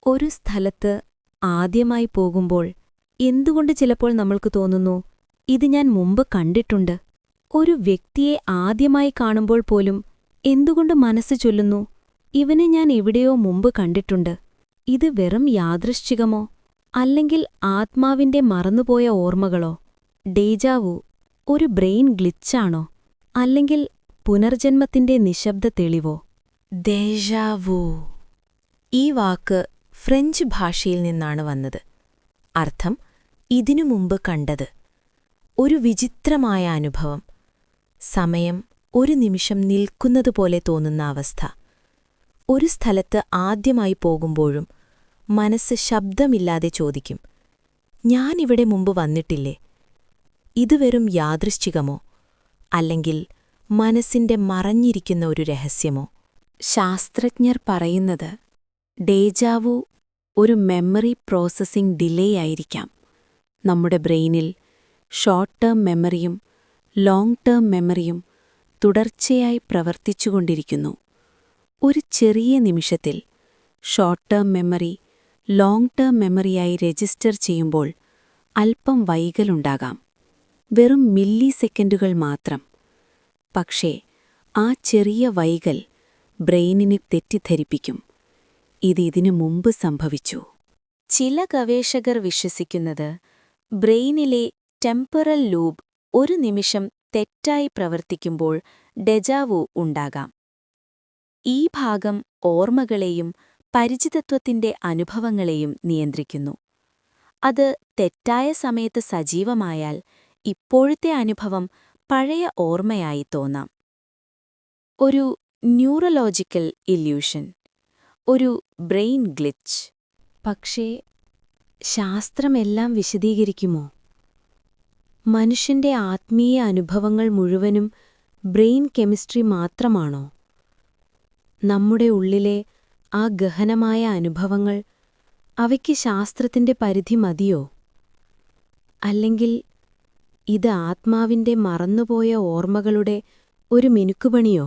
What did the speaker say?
ഒരു സ്ഥലത്ത് ആദ്യമായി പോകുമ്പോൾ എന്തുകൊണ്ട് ചിലപ്പോൾ നമ്മൾക്ക് തോന്നുന്നു ഇത് ഞാൻ മുമ്പ് കണ്ടിട്ടുണ്ട്. ഒരു വ്യക്തിയെ ആദ്യമായി കാണുമ്പോൾ പോലും എന്തുകൊണ്ട് മനസ്സ് ചൊല്ലുന്നു ഇവനെ ഞാൻ എവിടെയോ മുമ്പ് കണ്ടിട്ടുണ്ട്. ഇത് വെറും യാദൃശ്ചികമോ അല്ലെങ്കിൽ ആത്മാവിന്റെ മറന്നുപോയ ഓർമ്മകളോ? ഡേജാവു ഒരു ബ്രെയിൻ ഗ്ലിച്ചാണോ അല്ലെങ്കിൽ പുനർജന്മത്തിന്റെ നിശബ്ദ തെളിവോ? ദേജാവു ഈ വാക്ക് ഫ്രഞ്ച് ഭാഷയിൽ നിന്നാണ് വന്നത്. അർത്ഥം ഇതിനു മുമ്പ് കണ്ടത്. ഒരു വിചിത്രമായ അനുഭവം. സമയം ഒരു നിമിഷം നിൽക്കുന്നതുപോലെ തോന്നുന്ന അവസ്ഥ. ഒരു സ്ഥലത്ത് ആദ്യമായി പോകുമ്പോഴും മനസ്സ് ശബ്ദമില്ലാതെ ചോദിക്കും, ഞാനിവിടെ മുമ്പ് വന്നിട്ടില്ലേ? ഇത് വെറും യാദൃശ്ചികമോ അല്ലെങ്കിൽ മനസ്സിന്റെ മറഞ്ഞിരിക്കുന്ന ഒരു രഹസ്യമോ? ശാസ്ത്രജ്ഞർ പറയുന്നത് ഡേജാവു ഒരു മെമ്മറി പ്രോസസ്സിംഗ് ഡിലേ ആയിരിക്കാം. നമ്മുടെ ബ്രെയിനിൽ ഷോർട്ട് ടേം മെമ്മറിയും ലോങ് ടേം മെമ്മറിയും തുടർച്ചയായി പ്രവർത്തിച്ചുകൊണ്ടിരിക്കുന്നു. ഒരു ചെറിയ നിമിഷത്തിൽ short term memory long term മെമ്മറിയായി രജിസ്റ്റർ ചെയ്യുമ്പോൾ അല്പം വൈകലുണ്ടാകാം. വെറും മില്ലി സെക്കൻഡുകൾ മാത്രം. പക്ഷേ ആ ചെറിയ വൈകൽ ബ്രെയിനിനെ തെറ്റിദ്ധരിപ്പിക്കും, ഇതിനു മുമ്പ് സംഭവിച്ചു. ചില ഗവേഷകർ വിശ്വസിക്കുന്നത് ബ്രെയിനിലെ ടെമ്പറൽ ലൂബ് ഒരു നിമിഷം തെറ്റായി പ്രവർത്തിക്കുമ്പോൾ ഡെജാവു ഉണ്ടാകാം. ഈ ഭാഗം ഓർമ്മകളെയും പരിചിതത്വത്തിന്റെ അനുഭവങ്ങളെയും നിയന്ത്രിക്കുന്നു. അത് തെറ്റായ സമയത്ത് സജീവമായാൽ ഇപ്പോഴത്തെ അനുഭവം പഴയ ഓർമ്മയായി തോന്നാം. ഒരു ന്യൂറോളജിക്കൽ ഇല്യൂഷൻ, ഒരു ബ്രെയിൻ ഗ്ലിച്ച്. പക്ഷേ ശാസ്ത്രമെല്ലാം വിശദീകരിക്കുമോ? മനുഷ്യന്റെ ആത്മീയ അനുഭവങ്ങൾ മുഴുവനും ബ്രെയിൻ കെമിസ്ട്രി മാത്രമാണോ? നമ്മുടെ ഉള്ളിലെ ആ ഗഹനമായ അനുഭവങ്ങൾ, അവയ്ക്ക് ശാസ്ത്രത്തിന്റെ പരിധി മതിയോ? അല്ലെങ്കിൽ ഇത് ആത്മാവിന്റെ മറന്നുപോയ ഓർമ്മകളുടെ ഒരു മിനുക്കുപണിയോ?